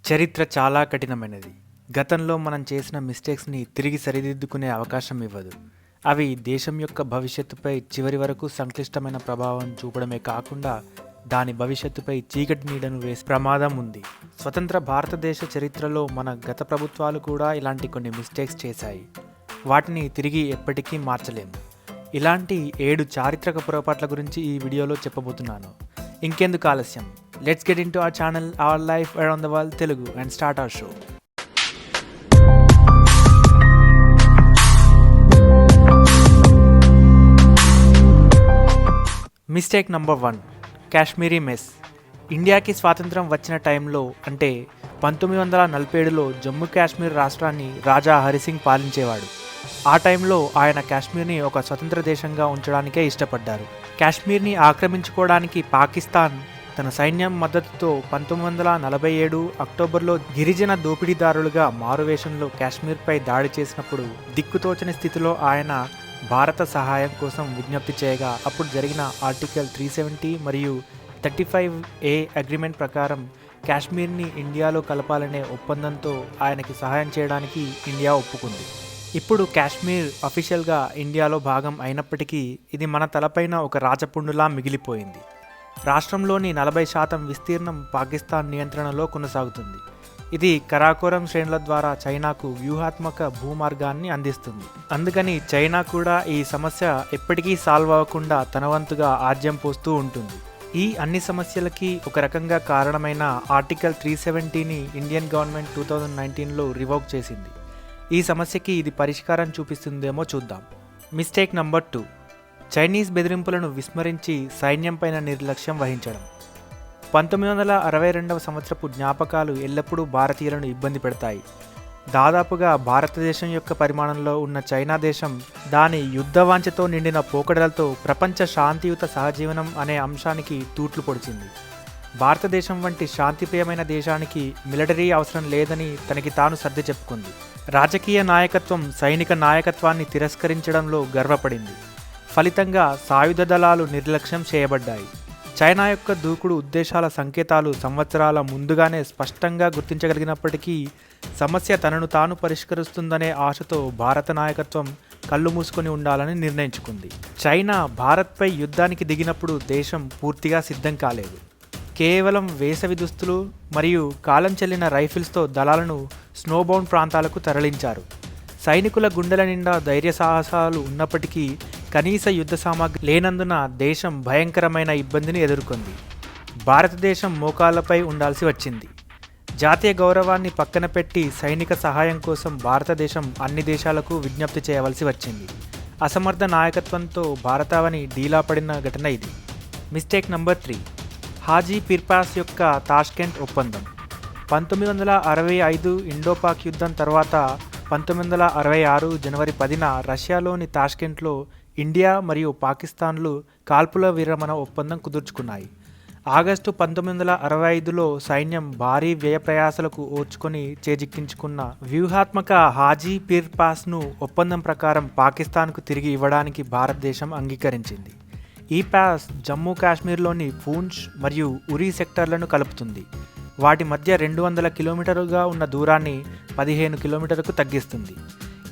చరిత్ర చాలా కఠినమైనది. గతంలో మనం చేసిన మిస్టేక్స్ని తిరిగి సరిదిద్దుకునే అవకాశం ఇవ్వదు. అవి దేశం యొక్క భవిష్యత్తుపై చివరి వరకు సంక్లిష్టమైన ప్రభావం చూపడమే కాకుండా దాని భవిష్యత్తుపై చీకటి నీడను వేసే ప్రమాదం ఉంది. స్వతంత్ర భారతదేశ చరిత్రలో మన గత ప్రభుత్వాలు కూడా ఇలాంటి కొన్ని మిస్టేక్స్ చేశాయి. వాటిని తిరిగి ఎప్పటికీ మార్చలేము. ఇలాంటి 7 చారిత్రక పొరపాట్ల గురించి ఈ వీడియోలో చెప్పబోతున్నాను. ఇంకెందుకు ఆలస్యం, let's get in to our channel our life around the world Telugu and start our show. Mistake number 1, Kashmiri mess. ఇండియాకి స్వాతంత్రం వచ్చిన టైంలో అంటే 1947లో జమ్మూ కాశ్మీర్ రాష్ట్రాన్ని రాజా హరిసింగ్ పాలించేవాడు. ఆ టైంలో ఆయన కాశ్మీర్ని ఒక స్వతంత్ర దేశంగా ఉంచడానికే ఇష్టపడ్డారు. కాశ్మీర్ని ఆక్రమించుకోవడానికి పాకిస్తాన్ తన సైన్యం మద్దతుతో 1947 అక్టోబర్లో గిరిజన దోపిడీదారులుగా మారువేషంలో కాశ్మీర్పై దాడి చేసినప్పుడు దిక్కుతోచని స్థితిలో ఆయన భారత సహాయం కోసం విజ్ఞప్తి చేయగా అప్పుడు జరిగిన ఆర్టికల్ 370 మరియు 35A అగ్రిమెంట్ ప్రకారం కాశ్మీర్ని ఇండియాలో కలపాలనే ఒప్పందంతో ఆయనకి సహాయం చేయడానికి ఇండియా ఒప్పుకుంది. ఇప్పుడు కాశ్మీర్ అఫీషియల్గా ఇండియాలో భాగం అయినప్పటికీ ఇది మన తలపైన ఒక రాచపుండులా మిగిలిపోయింది. రాష్ట్రంలోని 40% విస్తీర్ణం పాకిస్తాన్ నియంత్రణలో కొనసాగుతుంది. ఇది కరాకోరం శ్రేణుల ద్వారా చైనాకు వ్యూహాత్మక భూమార్గాన్ని అందిస్తుంది. అందుకని చైనా కూడా ఈ సమస్య ఎప్పటికీ సాల్వ్ అవ్వకుండా తన వంతుగా ఆజ్యం పోస్తూ ఉంటుంది. ఈ అన్ని సమస్యలకి ఒక రకంగా కారణమైన ఆర్టికల్ 370ని ఇండియన్ గవర్నమెంట్ 2019లో రివోక్ చేసింది. ఈ సమస్యకి ఇది పరిష్కారం చూపిస్తుందేమో చూద్దాం. మిస్టేక్ నంబర్ 2, చైనీస్ బెదిరింపులను విస్మరించి సైన్యంపైన నిర్లక్ష్యం వహించడం. 1962వ సంవత్సరపు జ్ఞాపకాలు ఎల్లప్పుడూ భారతీయులను ఇబ్బంది పెడతాయి. దాదాపుగా భారతదేశం యొక్క పరిమాణంలో ఉన్న చైనా దేశం దాని యుద్ధవాంఛతో నిండిన పోకడలతో ప్రపంచ శాంతియుత సహజీవనం అనే అంశానికి తూట్లు పొడిచింది. భారతదేశం వంటి శాంతిప్రియమైన దేశానికి మిలిటరీ అవసరం లేదని తనకి తాను సర్ది చెప్పుకుంది. రాజకీయ నాయకత్వం సైనిక నాయకత్వాన్ని తిరస్కరించడంలో గర్వపడింది. ఫలితంగా సాయుధ దళాలు నిర్లక్ష్యం చేయబడ్డాయి. చైనా యొక్క దూకుడు ఉద్దేశాల సంకేతాలు సంవత్సరాల ముందుగానే స్పష్టంగా గుర్తించగలిగినప్పటికీ సమస్య తనను తాను పరిష్కరిస్తుందనే ఆశతో భారత నాయకత్వం కళ్ళు మూసుకొని ఉండాలని నిర్ణయించుకుంది. చైనా భారత్పై యుద్ధానికి దిగినప్పుడు దేశం పూర్తిగా సిద్ధం కాలేదు. కేవలం వేసవి దుస్తులు మరియు కాలం చెల్లిన రైఫిల్స్తో దళాలను స్నోబౌండ్ ప్రాంతాలకు తరలించారు. సైనికుల గుండెల నిండా ధైర్య సాహసాలు ఉన్నప్పటికీ కనీస యుద్ధ సామాగ్రి లేనందున దేశం భయంకరమైన ఇబ్బందిని ఎదుర్కొంది. భారతదేశం మోకాళ్లపై ఉండాల్సి వచ్చింది. జాతీయ గౌరవాన్ని పక్కన పెట్టి సైనిక సహాయం కోసం భారతదేశం అన్ని దేశాలకు విజ్ఞప్తి చేయవలసి వచ్చింది. అసమర్థ నాయకత్వంతో భారతావని డీలా పడిన ఘటన ఇది. మిస్టేక్ నంబర్ 3, హాజీ పిర్పాస్ యొక్క తాష్కెంట్ ఒప్పందం. 1965 ఇండోపాక్ యుద్ధం తర్వాత 1966 జనవరి 10న రష్యాలోని తాష్కెంట్లో ఇండియా మరియు పాకిస్తాన్లు కాల్పుల విరమణ ఒప్పందం కుదుర్చుకున్నాయి. ఆగస్టు 1965లో సైన్యం భారీ వ్యయ ప్రయాసలకు ఓర్చుకొని చేజిక్కించుకున్న వ్యూహాత్మక హాజీ పిర్ పాస్ను ఒప్పందం ప్రకారం పాకిస్తాన్కు తిరిగి ఇవ్వడానికి భారతదేశం అంగీకరించింది. ఈ పాస్ జమ్మూ కాశ్మీర్లోని పూంచ్ మరియు ఉరీ సెక్టర్లను కలుపుతుంది. వాటి మధ్య 200 కిలోమీటర్లుగా ఉన్న దూరాన్ని 15 కిలోమీటర్లకు తగ్గిస్తుంది.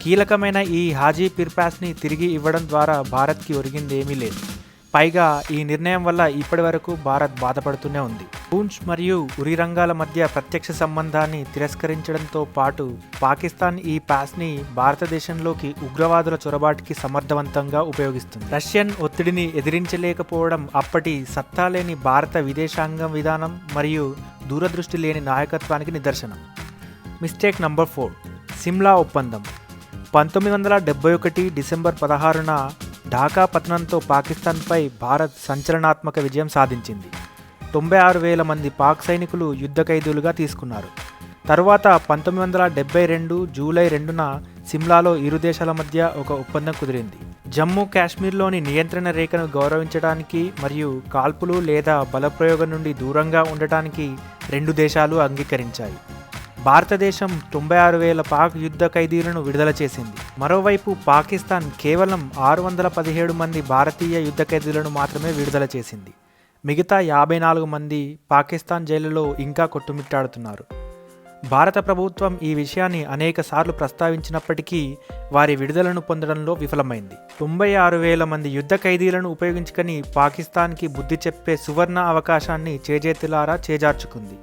కీలకమైన ఈ హాజీ పిర్పాస్ని తిరిగి ఇవ్వడం ద్వారా భారత్కి ఒరిగిందేమీ లేదు. పైగా ఈ నిర్ణయం వల్ల ఇప్పటి వరకు భారత్ బాధపడుతూనే ఉంది. పూంచ్ మరియు ఉరి రంగాల మధ్య ప్రత్యక్ష సంబంధాన్ని తిరస్కరించడంతో పాటు పాకిస్తాన్ ఈ పాస్ని భారతదేశంలోకి ఉగ్రవాదుల చొరబాటుకి సమర్థవంతంగా ఉపయోగిస్తుంది. రష్యన్ ఒత్తిడిని ఎదిరించలేకపోవడం అప్పటి సత్తా లేని భారత విదేశాంగ విధానం మరియు దూరదృష్టి లేని నాయకత్వానికి నిదర్శనం. మిస్టేక్ నంబర్ 4, సిమ్లా ఒప్పందం. 1971 డిసెంబర్ 16న ఢాకా పతనంతో పాకిస్తాన్పై భారత్ సంచలనాత్మక విజయం సాధించింది. 96,000 మంది పాక్ సైనికులు యుద్ధ ఖైదీలుగా తీసుకున్నారు. తరువాత 1972 జూలై 2న సిమ్లాలో ఇరు దేశాల మధ్య ఒక ఒప్పందం కుదిరింది. జమ్మూ కాశ్మీర్లోని నియంత్రణ రేఖను గౌరవించడానికి మరియు కాల్పులు లేదా బలప్రయోగం నుండి దూరంగా ఉండటానికి 2 దేశాలు అంగీకరించాయి. భారతదేశం 96,000 పాక్ యుద్ధ ఖైదీలను విడుదల చేసింది. మరోవైపు పాకిస్తాన్ కేవలం 617 మంది భారతీయ యుద్ధ ఖైదీలను మాత్రమే విడుదల చేసింది. మిగతా 54 మంది పాకిస్తాన్ జైలులో ఇంకా కొట్టుమిట్టాడుతున్నారు. భారత ప్రభుత్వం ఈ విషయాన్ని అనేక సార్లు ప్రస్తావించినప్పటికీ వారి విడుదలను పొందడంలో విఫలమైంది. 96,000 మంది యుద్ధ ఖైదీలను ఉపయోగించుకొని పాకిస్తాన్కి బుద్ధి చెప్పే సువర్ణ అవకాశాన్ని చేజేతులారా చేజార్చుకుంది.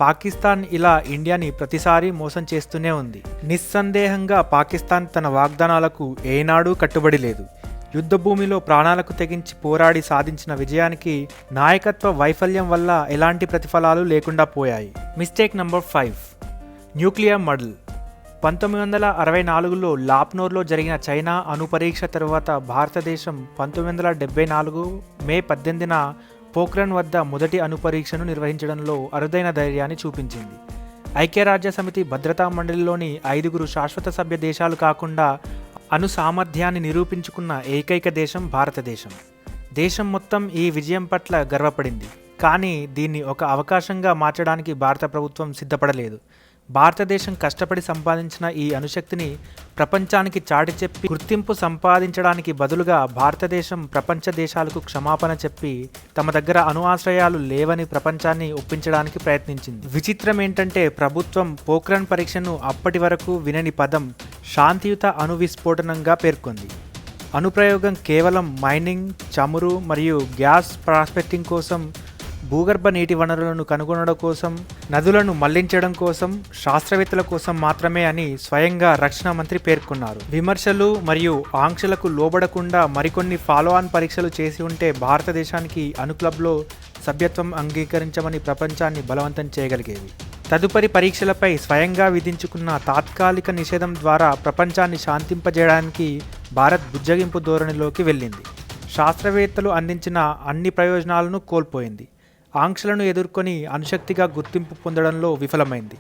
పాకిస్తాన్ ఇలా ఇండియాని ప్రతిసారి మోసం చేస్తూనే ఉంది. నిస్సందేహంగా పాకిస్తాన్ తన వాగ్దానాలకు ఏనాడూ కట్టుబడి లేదు. యుద్ధభూమిలో ప్రాణాలకు తెగించి పోరాడి సాధించిన విజయానికి నాయకత్వ వైఫల్యం వల్ల ఎలాంటి ప్రతిఫలాలు లేకుండా పోయాయి. Mistake number 5, nuclear model. 1964లో లాప్నోర్లో జరిగిన చైనా అణు పరీక్ష తరువాత భారతదేశం 1974 మే 18న పోఖ్రాన్ వద్ద మొదటి అణు పరీక్షను నిర్వహించడంలో అరుదైన ధైర్యాన్ని చూపించింది. ఐక్యరాజ్య సమితి భద్రతా మండలిలోని 5 శాశ్వత సభ్య దేశాలు కాకుండా అణు సామర్థ్యాన్ని నిరూపించుకున్న ఏకైక దేశం భారతదేశం. దేశం మొత్తం ఈ విజయం పట్ల గర్వపడింది. కానీ దీన్ని ఒక అవకాశంగా మార్చడానికి భారత ప్రభుత్వం సిద్ధపడలేదు. భారతదేశం కష్టపడి సంపాదించిన ఈ అణుశక్తిని ప్రపంచానికి చాటి చెప్పి గుర్తింపు సంపాదించడానికి బదులుగా భారతదేశం ప్రపంచ దేశాలకు క్షమాపణ చెప్పి తమ దగ్గర అణు ఆశ్రయాలు లేవని ప్రపంచాన్ని ఒప్పించడానికి ప్రయత్నించింది. విచిత్రం ఏంటంటే ప్రభుత్వం పోఖ్రాన్ పరీక్షను అప్పటి వరకు వినని పదం శాంతియుత అణు విస్ఫోటనంగా పేర్కొంది. అణుప్రయోగం కేవలం మైనింగ్, చమురు మరియు గ్యాస్ ప్రాస్పెక్టింగ్ కోసం, భూగర్భ నీటి వనరులను కనుగొనడం కోసం, నదులను మళ్లించడం కోసం, శాస్త్రవేత్తల కోసం మాత్రమే అని స్వయంగా రక్షణ మంత్రి పేర్కొన్నారు. విమర్శలు మరియు ఆంక్షలకు లోబడకుండా మరికొన్ని ఫాలో ఆన్ పరీక్షలు చేసి ఉంటే భారతదేశానికి అణు క్లబ్లో సభ్యత్వం అంగీకరించమని ప్రపంచాన్ని బలవంతం చేయగలిగేవి. తదుపరి పరీక్షలపై స్వయంగా విధించుకున్న తాత్కాలిక నిషేధం ద్వారా ప్రపంచాన్ని శాంతింపజేయడానికి భారత్ బుజ్జగింపు ధోరణిలోకి వెళ్ళింది. శాస్త్రవేత్తలు అందించిన అన్ని ప్రయోజనాలను కోల్పోయింది. ఆంక్షలను ఎదుర్కొని అణుశక్తిగా గుర్తింపు పొందడంలో విఫలమైంది.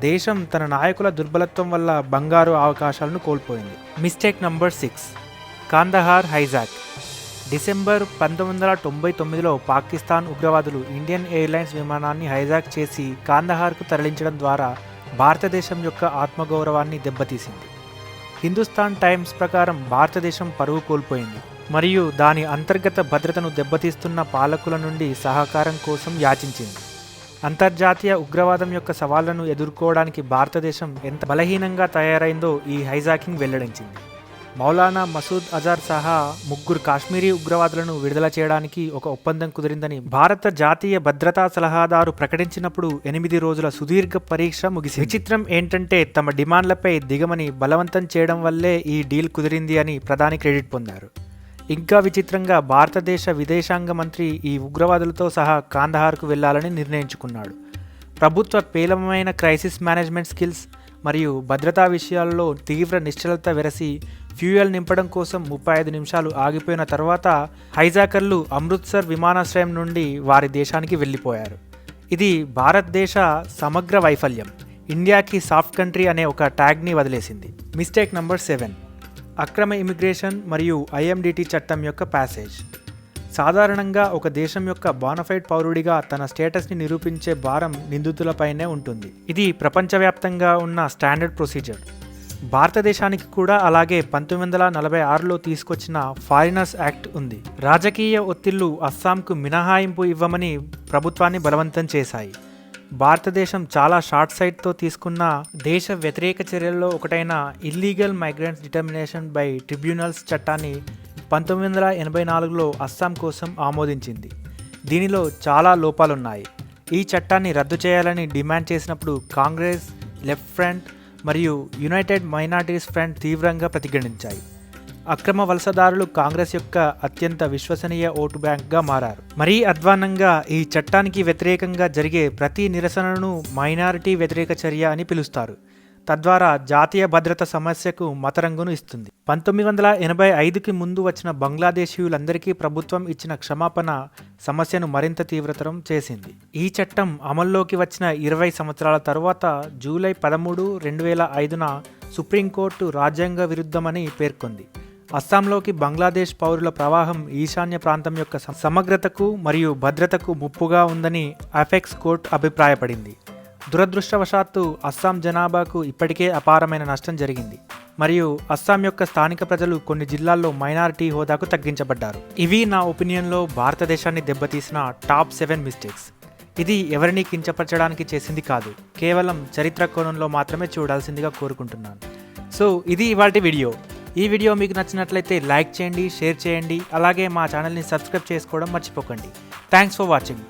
దేశం తన నాయకుల దుర్బలత్వం వల్ల బంగారు అవకాశాలను కోల్పోయింది. Mistake number 6, Kandahar hijack. December 1999లో పాకిస్తాన్ ఉగ్రవాదులు ఇండియన్ ఎయిర్లైన్స్ విమానాన్ని హైజాక్ చేసి కాందహార్కు తరలించడం ద్వారా భారతదేశం యొక్క ఆత్మగౌరవాన్ని దెబ్బతీసింది. హిందుస్థాన్ టైమ్స్ ప్రకారం భారతదేశం పరువు కోల్పోయింది మరియు దాని అంతర్గత భద్రతను దెబ్బతీస్తున్న పాలకుల నుండి సహకారం కోసం యాచించింది. అంతర్జాతీయ ఉగ్రవాదం యొక్క సవాళ్లను ఎదుర్కోవడానికి భారతదేశం ఎంత బలహీనంగా తయారైందో ఈ హైజాకింగ్ వెల్లడించింది. మౌలానా మసూద్ అజార్ సహా 3 కాశ్మీరీ ఉగ్రవాదులను విడుదల చేయడానికి ఒక ఒప్పందం కుదిరిందని భారత జాతీయ భద్రతా సలహాదారు ప్రకటించినప్పుడు 8 రోజుల సుదీర్ఘ పరీక్ష ముగిసింది. విచిత్రం ఏంటంటే తమ డిమాండ్లపై దిగమని బలవంతం చేయడం వల్లే ఈ డీల్ కుదిరింది అని ప్రధాని క్రెడిట్ పొందారు. ఇంకా విచిత్రంగా భారతదేశ విదేశాంగ మంత్రి ఈ ఉగ్రవాదులతో సహా కాందహార్కు వెళ్లాలని నిర్ణయించుకున్నాడు. ప్రభుత్వ పేలవమైన క్రైసిస్ మేనేజ్మెంట్ స్కిల్స్ మరియు భద్రతా విషయాల్లో తీవ్ర నిశ్చలత వెరసి ఫ్యూయల్ నింపడం కోసం 35 నిమిషాలు ఆగిపోయిన తర్వాత హైజాకర్లు అమృత్సర్ విమానాశ్రయం నుండి వారి దేశానికి వెళ్ళిపోయారు. ఇది భారతదేశ సమగ్ర వైఫల్యం. ఇండియాకి సాఫ్ట్ కంట్రీ అనే ఒక ట్యాగ్ని వదిలేసింది. మిస్టేక్ నంబర్ 7, అక్రమ ఇమిగ్రేషన్ మరియు ఐఎండిటి చట్టం యొక్క ప్యాసేజ్. సాధారణంగా ఒక దేశం యొక్క బోనఫైడ్ పౌరుడిగా తన స్టేటస్ని నిరూపించే భారం నిందితులపైనే ఉంటుంది. ఇది ప్రపంచవ్యాప్తంగా ఉన్న స్టాండర్డ్ ప్రొసీజర్. భారతదేశానికి కూడా అలాగే 1946లో తీసుకొచ్చిన ఫారినర్స్ యాక్ట్ ఉంది. రాజకీయ ఒత్తిళ్లు అస్సాంకు మినహాయింపు ఇవ్వమని ప్రభుత్వాన్ని బలవంతం చేశాయి. భారతదేశం చాలా షార్ట్ సైట్తో తీసుకున్న దేశ వ్యతిరేక చర్యల్లో ఒకటైన illegal migrants determination by tribunals చట్టాన్ని 1984లో అస్సాం కోసం ఆమోదించింది. దీనిలో చాలా లోపాలున్నాయి. ఈ చట్టాన్ని రద్దు చేయాలని డిమాండ్ చేసినప్పుడు కాంగ్రెస్, లెఫ్ట్ ఫ్రంట్ మరియు యునైటెడ్ మైనారిటీస్ ఫ్రంట్ తీవ్రంగా ప్రతిఘటించాయి. అక్రమ వలసదారులు కాంగ్రెస్ యొక్క అత్యంత విశ్వసనీయ ఓటు బ్యాంక్గా మారారు. మరీ అధ్వాన్నంగా ఈ చట్టానికి వ్యతిరేకంగా జరిగే ప్రతి నిరసనను మైనారిటీ వ్యతిరేక చర్య అని పిలుస్తారు. తద్వారా జాతీయ భద్రత సమస్యకు మతరంగును ఇస్తుంది. 1985కి ముందు వచ్చిన బంగ్లాదేశీయులందరికీ ప్రభుత్వం ఇచ్చిన క్షమాపణ సమస్యను మరింత తీవ్రతరం చేసింది. ఈ చట్టం అమల్లోకి వచ్చిన 20 సంవత్సరాల తరువాత జూలై 13, 2005న సుప్రీంకోర్టు రాజ్యాంగ విరుద్ధమని పేర్కొంది. అస్సాంలోకి బంగ్లాదేశ్ పౌరుల ప్రవాహం ఈశాన్య ప్రాంతం యొక్క సమగ్రతకు మరియు భద్రతకు ముప్పుగా ఉందని అపెక్స్ కోర్టు అభిప్రాయపడింది. దురదృష్టవశాత్తు అస్సాం జనాభాకు ఇప్పటికే అపారమైన నష్టం జరిగింది మరియు అస్సాం యొక్క స్థానిక ప్రజలు కొన్ని జిల్లాల్లో మైనారిటీ హోదాకు తగ్గించబడ్డారు. ఇవి నా ఒపీనియన్లో భారతదేశాన్ని దెబ్బతీసిన టాప్ 7 మిస్టేక్స్. ఇది ఎవరిని కించపరచడానికి చేసింది కాదు, కేవలం చరిత్ర కోణంలో మాత్రమే చూడాల్సిందిగా కోరుకుంటున్నాను. సో ఇది ఇవాల్టి వీడియో. ఈ వీడియో మీకు నచ్చినట్లయితే లైక్ చేయండి, షేర్ చేయండి, అలాగే మా ఛానల్ని సబ్స్క్రైబ్ చేసుకోవడం మర్చిపోకండి. Thanks for watching.